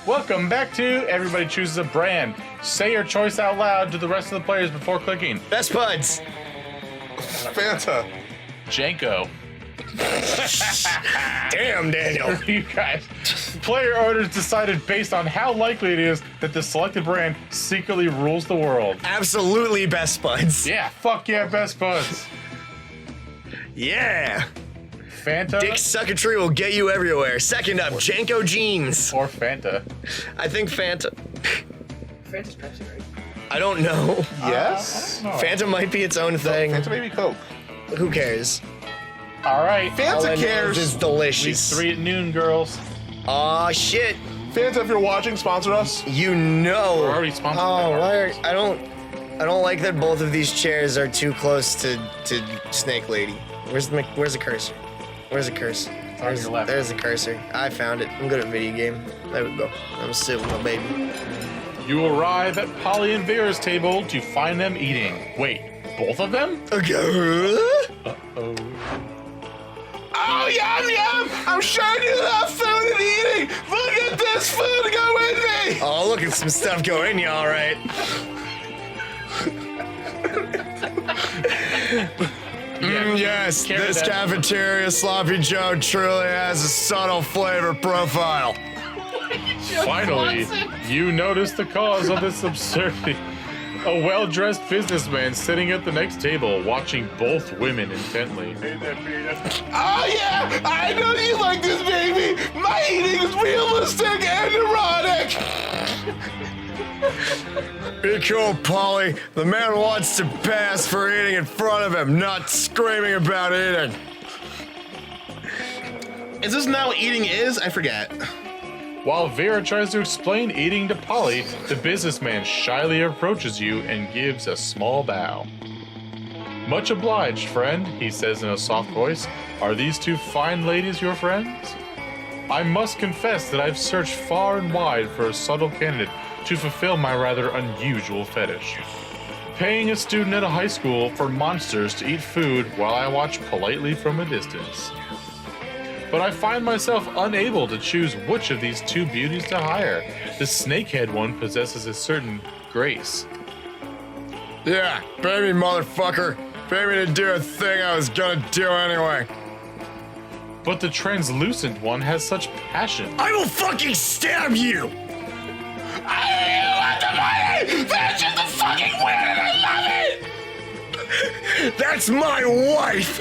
Welcome back to Everybody Chooses a Brand. Say your choice out loud to the rest of the players before clicking. Best Spuds. Fanta. Janko. Damn, Daniel. You guys. Player orders decided based on how likely it is that the selected brand secretly rules the world. Absolutely Best Spuds. Yeah, fuck yeah, Best Buds. Yeah. Fanta Dick Suckatry will get you everywhere. Second up, Janko Jeans. or Fanta? I think Fanta. Fanta's Pepsi, right? I don't know. Yes. Fanta might be its own thing. Fanta maybe Coke. Who cares? All right. All Fanta I know cares. is it's Week delicious. 3 at noon, girls. Aw, shit. Fanta, if you're watching, sponsor us. You know. We're already sponsored Oh, by why are, Harvard. I don't like that both of these chairs are too close to Snake Lady. Where's the cursor? Where's the cursor? on your left. There's the cursor. I found it. I'm good at video game. There we go. I'm sitting with my baby. You arrive at Polly and Vera's table to find them eating. Wait, both of them? Okay. Oh. Oh, yum, yum! I'm sure you love food and eating! Look at this food go with me! Oh, look at some stuff going in you, all right. Yes, carry this that. cafeteria sloppy Joe truly has a subtle flavor profile. Finally, you notice the cause of this absurdity. A well-dressed businessman sitting at the next table, watching both women intently. Oh, yeah! I know you like this, baby! My eating is realistic and erotic! Be cool, Polly. The man wants to pass for eating in front of him, not screaming about eating. Is this now what eating is? I forget. While Vera tries to explain eating to Polly, the businessman shyly approaches you and gives a small bow. Much obliged, friend, he says in a soft voice. Are these two fine ladies your friends? I must confess that I've searched far and wide for a subtle candidate to fulfill my rather unusual fetish. Paying a student at a high school for monsters to eat food while I watch politely from a distance. But I find myself unable to choose which of these two beauties to hire. The snakehead one possesses a certain grace. Yeah, baby motherfucker. Pay me to do a thing I was gonna do anyway. But the translucent one has such passion. I will fucking stab you! I really want the money! That's just the fucking win and I love it! That's my wife!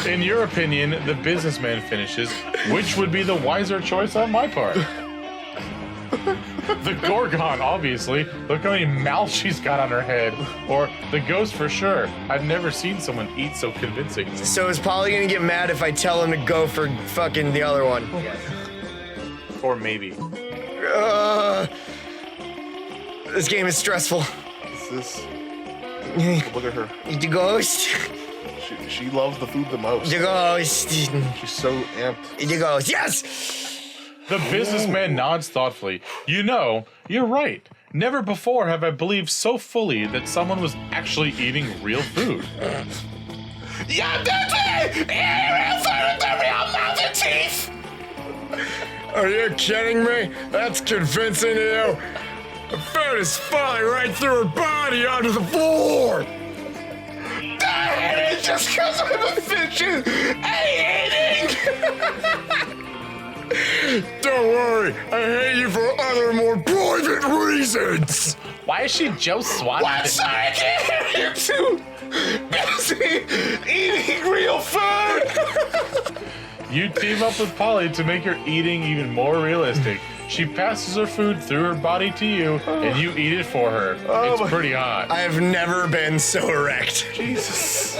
In your opinion, the businessman finishes, which would be the wiser choice on my part? The Gorgon, obviously. Look how many mouths she's got on her head. Or the ghost for sure. I've never seen someone eat so convincingly. So is Polly gonna get mad if I tell him to go for fucking the other one? Or maybe. This game is stressful. Look at her. The ghost. She loves the food the most. The ghost. She's so amped. The ghost. Yes! The businessman nods thoughtfully. You know, you're right. Never before have I believed so fully that someone was actually eating real food. Yeah, that's it! Eating real food with the real mouth and teeth! Are you kidding me? That's convincing to you. The food is falling right through her body onto the floor. And it's just because I'm efficient at eating! Don't worry, I hate you for other more private reasons. Why is she Joe Swan? I'm sorry, I can't hear you too busy eating real food! You team up with Polly to make her eating even more realistic. She passes her food through her body to you, and you eat it for her. It's pretty hot. I have never been so erect. Jesus.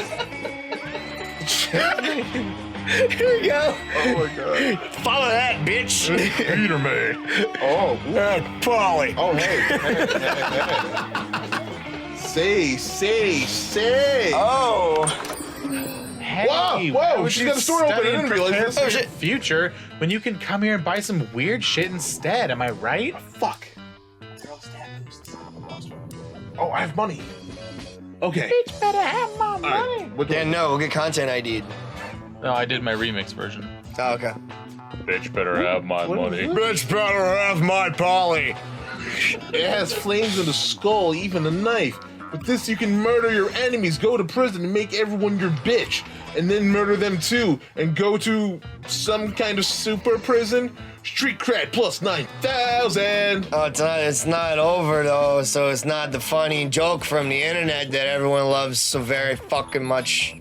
Here we go. Oh my god. Follow that, bitch. Peter May. Oh, Polly. oh hey. Say. Oh. Hey, Whoa, why whoa, would she's you got a store open. I study didn't and realize prepare this. for Oh, your shit. future when you can come here and buy some weird shit instead? Am I right? Fuck. Oh, I have money. Okay. Bitch better have my money. What Yeah, no, we'll get content ID'd. No, I did my remix version. Oh, okay. Bitch better have my money. Bitch better have my Polly. It has flames and a skull, even a knife. With this, you can murder your enemies, go to prison, and make everyone your bitch. And then murder them too, and go to some kind of super prison. Street cred plus 9,000. Oh, it's not over though, so it's not the funny joke from the internet that everyone loves so very fucking much.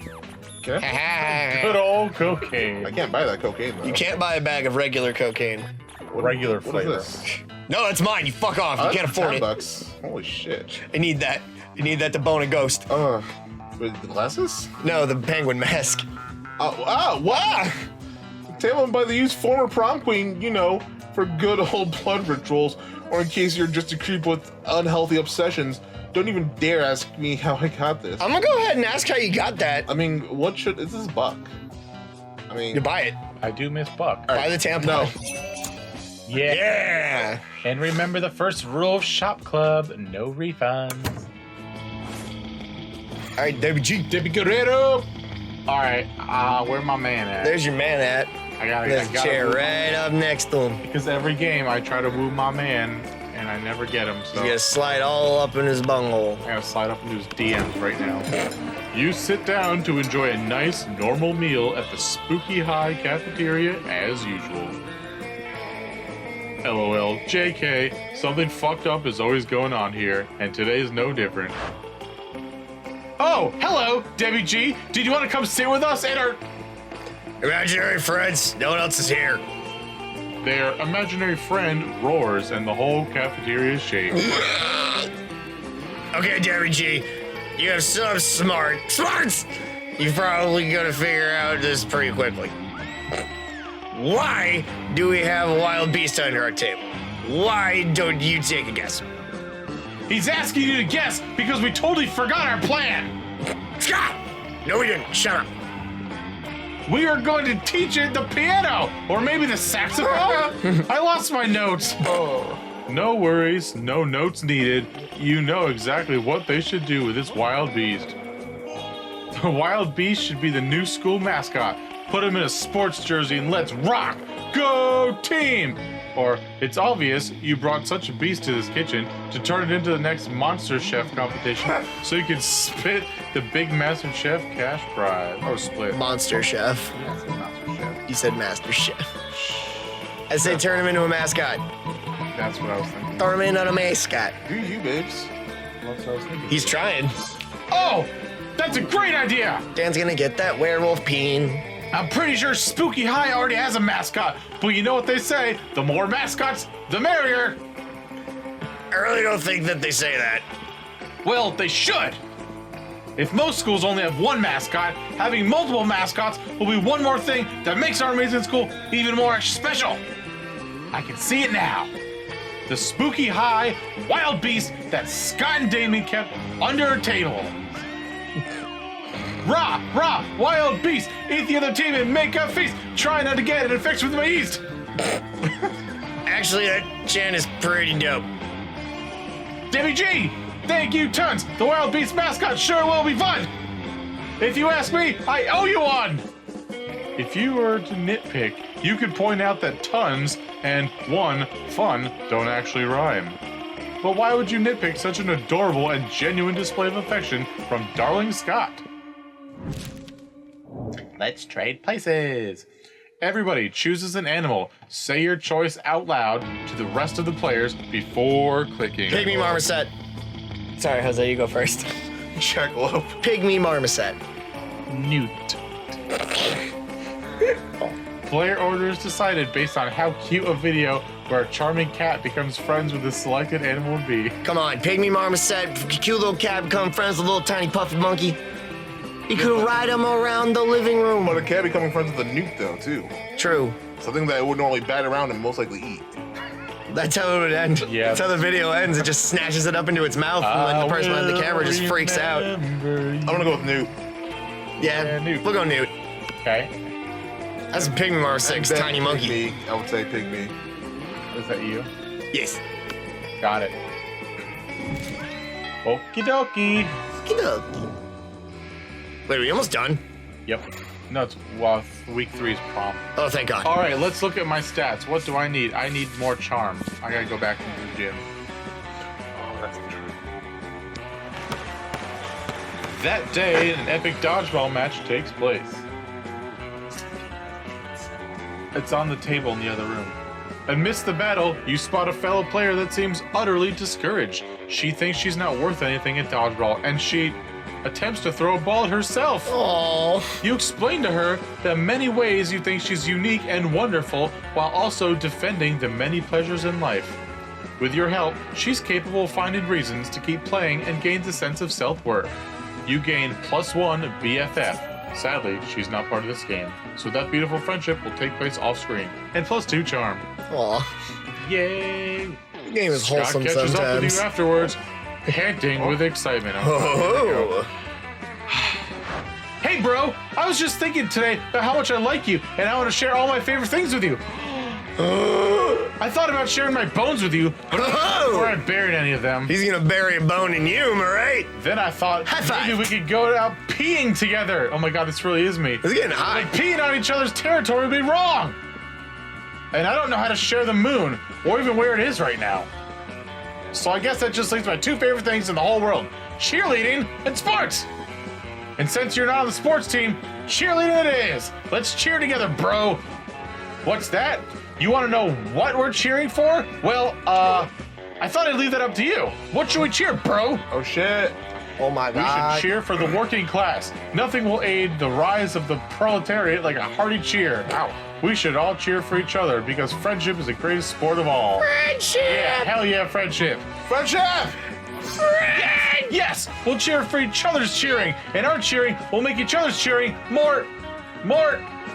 Okay. Good old cocaine. I can't buy that cocaine though. You can't buy a bag of regular cocaine. Regular What flavor. is this? No, it's mine. You fuck off. You can't afford it. $10. Holy shit. I need that. You need that to bone a ghost. With the glasses? No, the penguin mask. Wow! Tailored by the used former prom queen, you know, for good old blood rituals, or in case you're just a creep with unhealthy obsessions. Don't even dare ask me how I got this. I'm gonna go ahead and ask how you got that. I mean, this is Buck. I mean, You buy it. I do miss Buck. Buy the tampon. no. Yeah. And remember the first rule of Shop Club, no refunds. All right, WG. Debbie Guerrero. All right, where my man at? There's your man at. I gotta There's a chair woo- right up next to him. Because every game I try to woo my man, and I never get him, so You gotta slide all up in his bunghole. I gotta slide up into his DMs right now. You sit down to enjoy a nice, normal meal at the Spooky High cafeteria as usual. LOL, JK, something fucked up is always going on here, and today's no different. Oh, hello, Debbie G. Did you want to come sit with us at our... Imaginary friends, no one else is here. Their imaginary friend roars, and the whole cafeteria shakes. Okay, Jerry G, you have some smarts. You're probably gonna figure out this pretty quickly. Why do we have a wild beast under our table? Why don't you take a guess? He's asking you to guess because we totally forgot our plan. Scott! No, we didn't. Shut up. We are going to teach it the piano, or maybe the saxophone. I lost my notes. Oh. No worries, no notes needed. You know exactly what they should do with this wild beast. The wild beast should be the new school mascot. Put him in a sports jersey and let's rock. Go team! Or it's obvious you brought such a beast to this kitchen to turn it into the next Monster Chef competition so you can spit the big Master Chef cash prize. Or split. Monster Chef. Monster Chef. You said Master Chef. I say turn him into a mascot. That's what I was thinking. Turn him into a mascot. Do you, babes? That's what I was thinking. He's trying. Oh! That's a great idea! Dan's gonna get that werewolf peen. I'm pretty sure Spooky High already has a mascot, but you know what they say, the more mascots, the merrier. I really don't think that they say that. Well, they should. If most schools only have one mascot, having multiple mascots will be one more thing that makes our amazing school even more special. I can see it now. The Spooky High wild beast that Scott and Damien kept under a table. Rah, rah, wild beast, eat the other team and make a feast. Try not to get it infected with my yeast. Actually, that chant is pretty dope. Debbie G, thank you tons. The wild beast mascot sure will be fun. If you ask me, I owe you one. If you were to nitpick, you could point out that tons and one fun don't actually rhyme. But why would you nitpick such an adorable and genuine display of affection from darling Scott? Let's trade places. Everybody chooses an animal. Say your choice out loud to the rest of the players before clicking. Pygmy marmoset. Sorry, Jose, you go first. Jackalope. Pygmy marmoset. Newt. Player order is decided based on how cute a video where a charming cat becomes friends with a selected animal would be. Come on, pygmy marmoset, cute little cat become friends with a little tiny puffy monkey. You could ride him around the living room. But a cat becoming friends with a newt, though, too. True. Something that it would normally bat around and most likely eat. That's how it would end. Yeah. That's how the video ends. It just snatches it up into its mouth, and then the person behind the camera just freaks out. I'm gonna go with newt. Yeah, Newt. we'll go Newt. Okay. That's a pygmy marmoset, Then tiny monkey. Pygmy, I would say pygmy. Is that you? Yes. Got it. Okie dokie. Wait, are we almost done? Yep. No, it's week 3's prom. Oh, thank God. All right, let's look at my stats. What do I need? I need more charm. I gotta go back into the gym. Oh, that's true. That day, an epic dodgeball match takes place. It's on the table in the other room. Amidst the battle, you spot a fellow player that seems utterly discouraged. She thinks she's not worth anything at dodgeball, and she attempts to throw a ball at herself. Oh. You explain to her the many ways you think she's unique and wonderful, while also defending the many pleasures in life. With your help, she's capable of finding reasons to keep playing and gains a sense of self-worth. You gain +1 BFF. Sadly, she's not part of this game, so that beautiful friendship will take place off-screen. And +2 charm. Aw. Yay! The game is Scott wholesome catches up with sometimes. you afterwards, panting with excitement. Oh. Hey, bro! I was just thinking today about how much I like you, and I want to share all my favorite things with you. I thought about sharing my bones with you, but before I buried any of them. He's gonna bury a bone in you, am I right? Then I thought High five. maybe we could go out peeing together. Oh my god, this really is me. It's getting hot. Like peeing on each other's territory would be wrong. And I don't know how to share the moon, or even where it is right now. So I guess that just leaves my 2 favorite things in the whole world: cheerleading and sports. And since you're not on the sports team, cheerleading it is. Let's cheer together, bro. What's that? You want to know what we're cheering for? Well, I thought I'd leave that up to you. What should we cheer, bro? Oh shit. Oh my We God. should cheer for the working class. Nothing will aid the rise of the proletariat like a hearty cheer. Ow. We should all cheer for each other because friendship is the greatest sport of all. Friendship! Yeah, hell yeah, friendship. Friendship! Yes, we'll cheer for each other's cheering, and our cheering will make each other's cheering more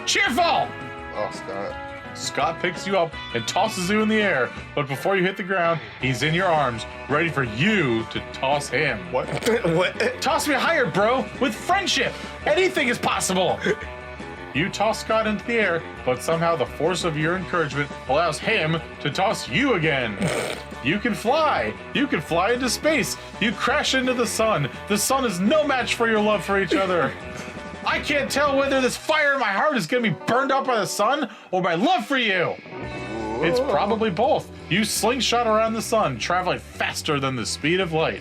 cheerful. Oh, Scott. Scott picks you up and tosses you in the air, but before you hit the ground, he's in your arms, ready for you to toss him. What? What? Toss me higher, bro, with friendship. Anything is possible. You toss Scott into the air, but somehow the force of your encouragement allows him to toss you again. You can fly. You can fly into space. You crash into the sun. The sun is no match for your love for each other. I can't tell whether this fire in my heart is going to be burned out by the sun or my love for you. It's probably both. You slingshot around the sun, traveling faster than the speed of light.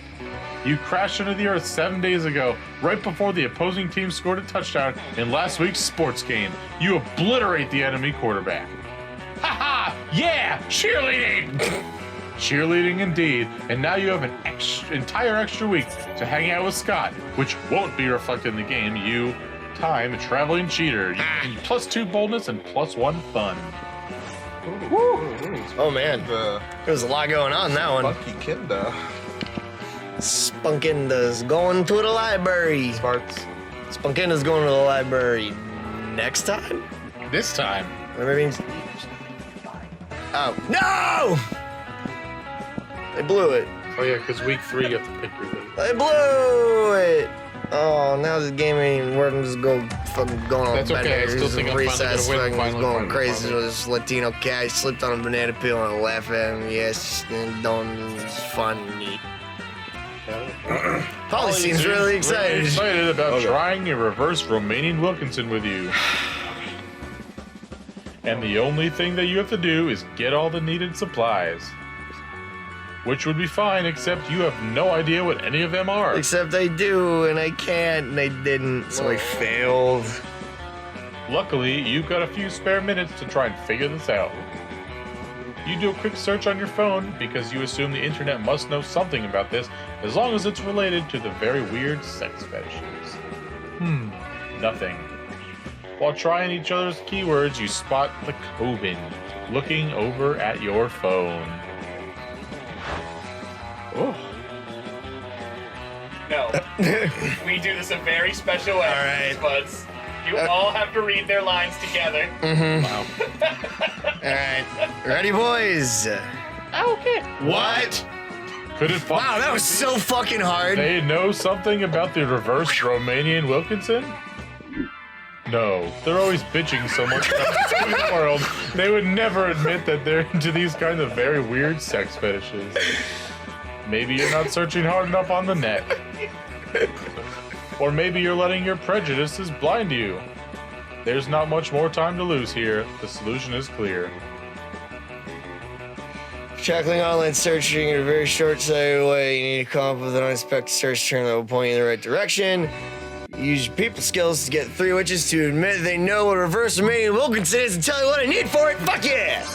You crashed into the earth 7 days ago, right before the opposing team scored a touchdown in last week's sports game. You obliterate the enemy quarterback. Ha ha! Yeah! Cheerleading! Cheerleading indeed, and now you have an entire extra week to hang out with Scott, which won't be reflected in the game. You time traveling cheater. You gain +2 boldness and +1 fun. Oh man, The there's a lot going on in that one. Funky Kinda. Spunkinda's going to the library. Sparts. Spunkinda's going to the library next time? This time, Whatever it means. Oh, no! I blew it. oh yeah, because week 3 you have to pick your lead. I blew it! Oh, now this game ain't even working. Just go fucking going on That's okay, I better. still Just think I'm finally recess, gonna win, fucking finally, going finally, crazy. finally. This Latino cat, he slipped on a banana peel and I laugh at him. Yes, and don't. It's funny. Polly seems really excited. Excited about trying a reverse Romanian Wilkinson with you. And the only thing that you have to do is get all the needed supplies. Which would be fine, except you have no idea what any of them are. Except I do, and I can't, and I didn't, so I failed. Luckily, you've got a few spare minutes to try and figure this out. You do a quick search on your phone because you assume the internet must know something about this as long as it's related to the very weird sex fetishes. Nothing. While trying each other's keywords, you spot the Coven looking over at your phone. Oh. No. We do this a very special way, All right. Spuds. You all have to read their lines together. Wow. Alright, ready, boys? Okay. What? Could it Wow, that was so fucking hard. They know something about the reverse Romanian Wilkinson? No, they're always bitching so much about the world. They would never admit that they're into these kinds of very weird sex fetishes. Maybe you're not searching hard enough on the net. Or maybe you're letting your prejudices blind you. There's not much more time to lose here. The solution is clear. Tackling online searching in a very short-sighted way, you need to come up with an unexpected search term that will point you in the right direction. Use your people skills to get 3 witches to admit they know what reverse Romanian Wilkinson is and tell you what I need for it. Fuck yeah!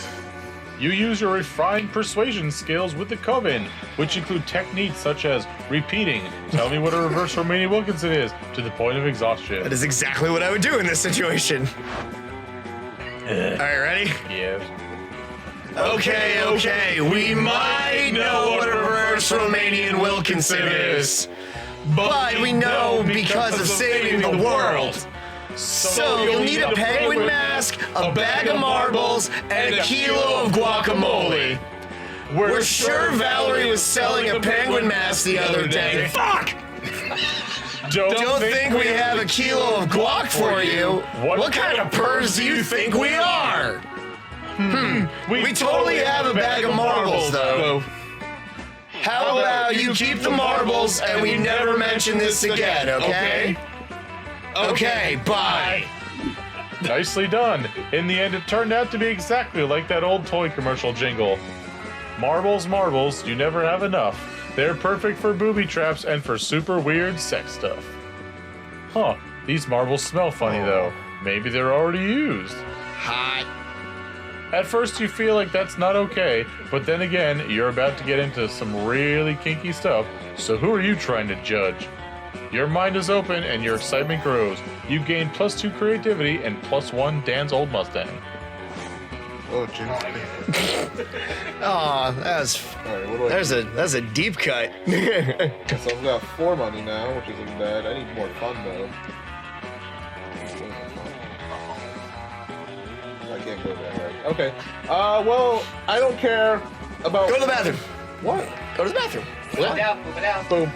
You use your refined persuasion skills with the Coven, which include techniques such as repeating, tell me what a reverse Romanian Wilkinson is, to the point of exhaustion. That is exactly what I would do in this situation. Alright, ready? Yes. Okay, we might know what a reverse Romanian Wilkinson is, but we know because of saving the world. So you'll need a penguin mask, a bag of marbles, and a kilo of guacamole. We're sure Valerie was selling a penguin mask the other day. Fuck! Don't think we have a kilo of guac for you. What kind of pervs do you think we are? We totally have a bag of marbles, though. How about you keep the marbles and we never mention this again, okay? Okay, bye. Nicely done. In the end, it turned out to be exactly like that old toy commercial jingle. Marbles, marbles, you never have enough. They're perfect for booby traps and for super weird sex stuff. Huh, these marbles smell funny though. Maybe they're already used. Hot. At first you feel like that's not okay, but then again, you're about to get into some really kinky stuff, so who are you trying to judge? Your mind is open and your excitement grows. You gain +2 creativity and +1 Dan's old Mustang. Oh, Jim. Aw, Alright, what do I that's a deep cut. So I've got 4 money now, which isn't bad. I need more fun though. I can't go there, right? Okay. Well, I don't care about. Go to the bathroom. What? Go to the bathroom. Move it out, move it out. Boom.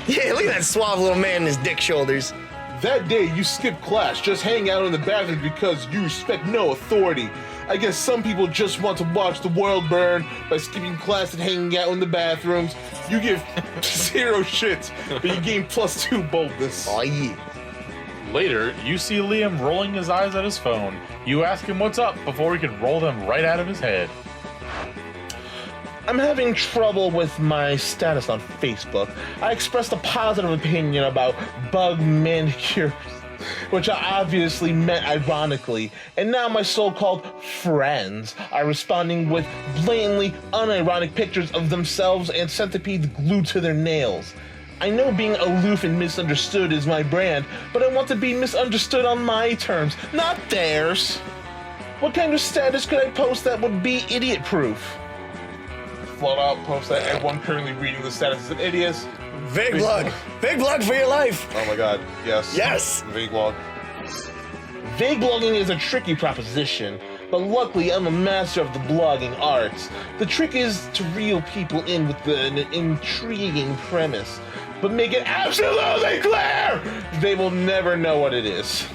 Yeah, look at that suave little man in his dick shoulders. That day, you skipped class, just hang out in the bathroom because you respect no authority. I guess some people just want to watch the world burn by skipping class and hanging out in the bathrooms. You give 0 shits, but you gain +2 boldness. Oh yeah. Later, you see Liam rolling his eyes at his phone. You ask him what's up before he could roll them right out of his head. I'm having trouble with my status on Facebook. I expressed a positive opinion about bug manicures, which I obviously meant ironically, and now my so-called friends are responding with blatantly unironic pictures of themselves and centipedes glued to their nails. I know being aloof and misunderstood is my brand, but I want to be misunderstood on my terms, not theirs. What kind of status could I post that would be idiot-proof? Float out, post that everyone currently reading the status is an idiot. Big plug. Big plug for your life. Oh my god, yes. Yes. Vague blog. Vague blogging is a tricky proposition, but luckily I'm a master of the blogging arts. The trick is to reel people in with an intriguing premise, but make it absolutely clear they will never know what it is.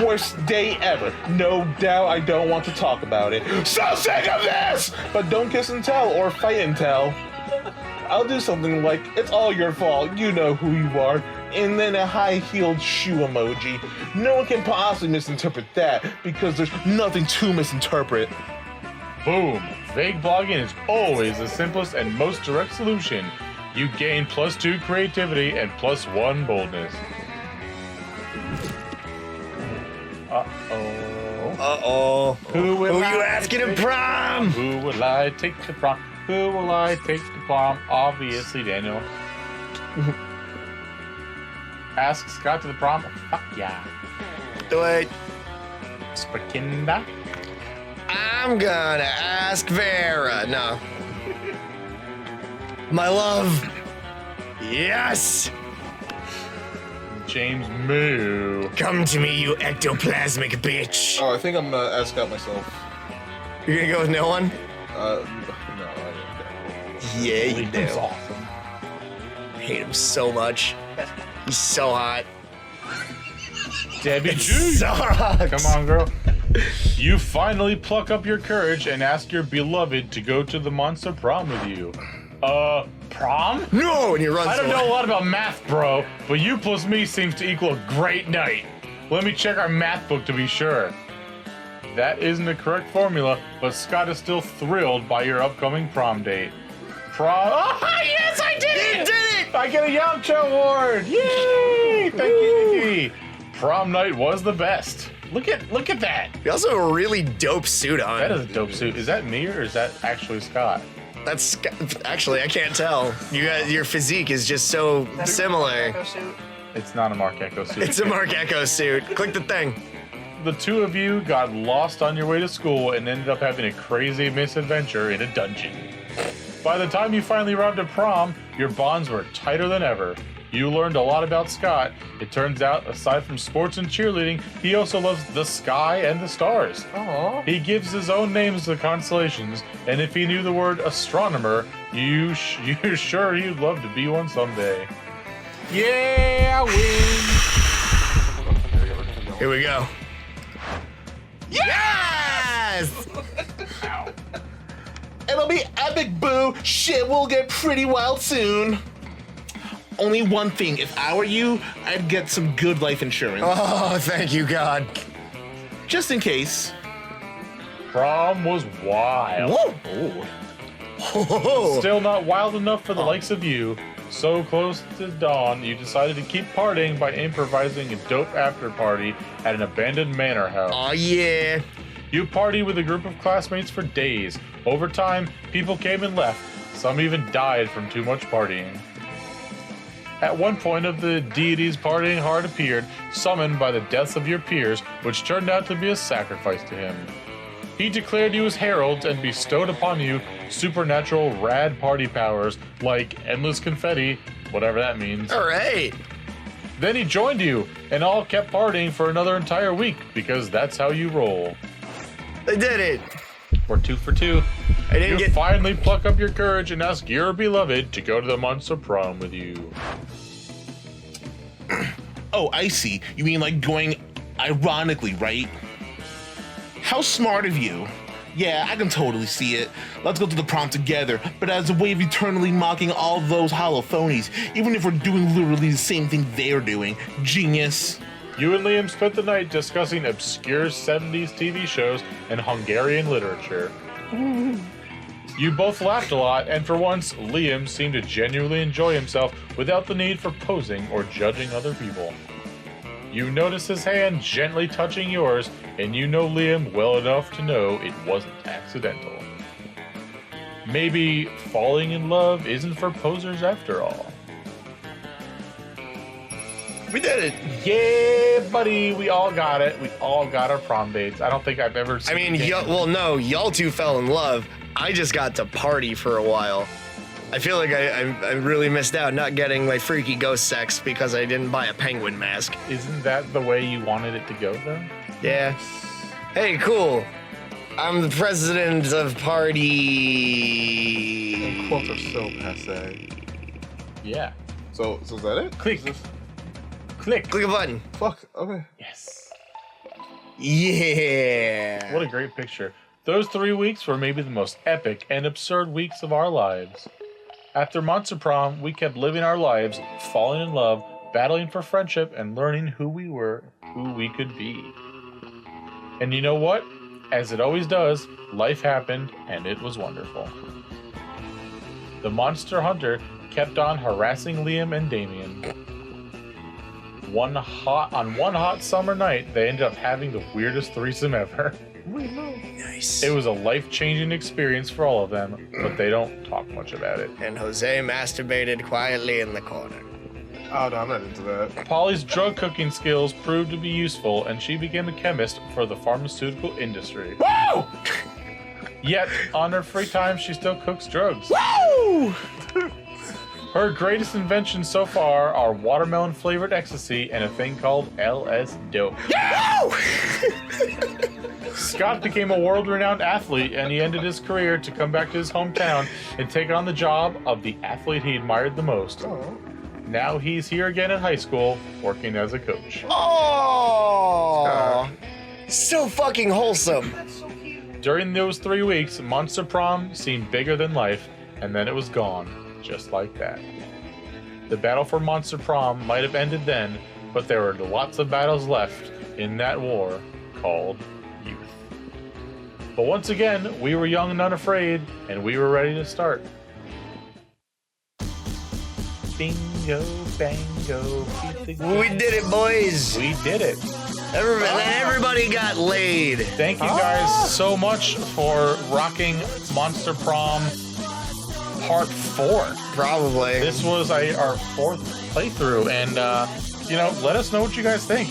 Worst day ever. No doubt I don't want to talk about it. So sick of this! But don't kiss and tell or fight and tell. I'll do something like, it's all your fault, you know who you are, and then a high-heeled shoe emoji. No one can possibly misinterpret that because there's nothing to misinterpret. Boom! Vague blogging is always the simplest and most direct solution. You gain +2 creativity and +1 boldness. Uh-oh. Uh-oh. Who you asking to prom? Who will I take to prom? Who will I take to prom? Obviously, Daniel. Ask Scott to the prom? Fuck yeah. Do it. Sprakinda? I'm gonna ask Vera. No. My love. Yes. James Moo. Come to me, you ectoplasmic bitch. Oh, I think I'm gonna ask out myself. You're gonna go with no one? No, I didn't. Yeah, you do. He's awesome. I hate him so much. He's so hot. Debbie It G. sucks. Come on, girl. You finally pluck up your courage and ask your beloved to go to the Monster Prom with you. Prom? No, and he runs I don't away. know a lot about math, bro, but you plus me seems to equal a great night. Let me check our math book to be sure. That isn't the correct formula, but Scott is still thrilled by your upcoming prom date. Oh, yes, I did it! You did it! I get a Yamcha award! Yay! Thank you, Nikki. Prom night was the best. Look at that. You also have a really dope suit on. That is a dope suit. Is that me or is that actually Scott? That's actually, I can't tell. Your physique is just so similar. Echo suit. It's not a Mark Echo suit. It's a Mark Echo suit. Click the thing. The two of you got lost on your way to school and ended up having a crazy misadventure in a dungeon. By the time you finally arrived at prom, your bonds were tighter than ever. You learned a lot about Scott. It turns out, aside from sports and cheerleading, he also loves the sky and the stars. Aww. He gives his own names to the constellations, and if he knew the word astronomer, you're sure you'd love to be one someday. Yeah, I win. Here we go. Yes! It'll be epic, boo. Shit will get pretty wild soon. Only one thing. If I were you, I'd get some good life insurance. Oh, thank you, God. Just in case. Prom was wild. Whoa. Oh. Still not wild enough for the likes of you. So close to dawn, you decided to keep partying by improvising a dope after party at an abandoned manor house. Oh, yeah. You partied with a group of classmates for days. Over time, people came and left. Some even died from too much partying. At one point of the deity's partying hard appeared, summoned by the deaths of your peers, which turned out to be a sacrifice to him. He declared you as heralds and bestowed upon you supernatural rad party powers like endless confetti, whatever that means. All right. Then he joined you, and all kept partying for another entire week, because that's how you roll. I did it. We're 2 for 2. I didn't You get... finally pluck up your courage and ask your beloved to go to the Monster Prom with you. Oh, I see. You mean like going ironically, right? How smart of you. Yeah, I can totally see it. Let's go to the prom together, but as a way of eternally mocking all those hollow phonies, even if we're doing literally the same thing they're doing. Genius. You and Liam spent the night discussing obscure 70s TV shows and Hungarian literature. You both laughed a lot, and for once, Liam seemed to genuinely enjoy himself without the need for posing or judging other people. You notice his hand gently touching yours, and you know Liam well enough to know it wasn't accidental. Maybe falling in love isn't for posers after all. We did it. Yeah, buddy, we all got it. We all got our prom dates. I don't think I've ever seen I mean, y'all two fell in love. I just got to party for a while. I feel like I really missed out not getting my freaky ghost sex because I didn't buy a penguin mask. Isn't that the way you wanted it to go, though? Yeah. Hey, cool. I'm the president of party. Quotes are so passe. Yeah. So is that it? Click. Click. Click a button. Fuck. Okay. Yes. Yeah. What a great picture. Those 3 weeks were maybe the most epic and absurd weeks of our lives. After Monster Prom, we kept living our lives, falling in love, battling for friendship, and learning who we were, who we could be. And you know what? As it always does, life happened, and it was wonderful. The Monster Hunter kept on harassing Liam and Damien. On one hot summer night, they ended up having the weirdest threesome ever. Nice. It was a life-changing experience for all of them, but they don't talk much about it. And Jose masturbated quietly in the corner. Oh no, I'm not into that. Polly's drug cooking skills proved to be useful, and she became a chemist for the pharmaceutical industry. Woo! Yet, on her free time, she still cooks drugs. Woo! Her greatest inventions so far are watermelon-flavored ecstasy and a thing called LS Dope. Woo! Scott became a world-renowned athlete, and he ended his career to come back to his hometown and take on the job of the athlete he admired the most. Oh. Now he's here again in high school, working as a coach. Oh, so fucking wholesome. That's so cute. During those 3 weeks, Monster Prom seemed bigger than life, and then it was gone, just like that. The battle for Monster Prom might have ended then, but there were lots of battles left, in that war called youth. But once again, we were young and unafraid, and we were ready to start. Bingo, bango, keep the We did it, boys. We did it. Everybody got laid. Thank you guys so much for rocking Monster Prom Part 4. Probably. This was our 4th playthrough, and let us know what you guys think.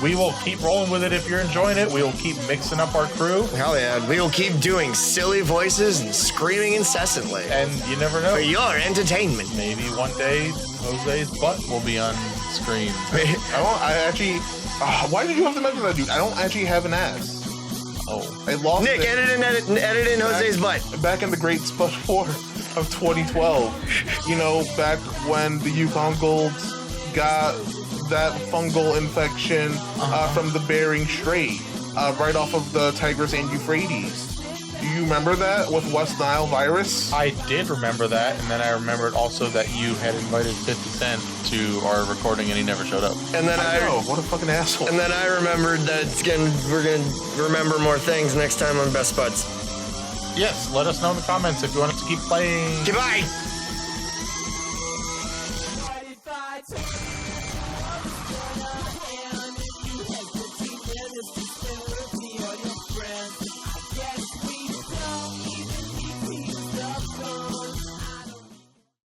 We will keep rolling with it if you're enjoying it. We will keep mixing up our crew, Hell yeah. We will keep doing silly voices and screaming incessantly. and you never know. For your entertainment. Maybe one day Jose's butt will be on screen. Why did you have to mention that, dude? I don't actually have an ass. Oh, I lost Nick, it edit in Jose's butt. back in the Great Spud War of 2012. You know, back when the Yukon Golds got that fungal infection from the Bering Strait, right off of the Tigris and Euphrates. Do you remember that with West Nile virus? I did remember that, and then I remembered also that you had invited 50 Cent to our recording, and he never showed up. And then I know, what a fucking asshole. And then I remembered that we're gonna remember more things next time on Best Spuds. Yes, let us know in the comments if you want us to keep playing. Goodbye.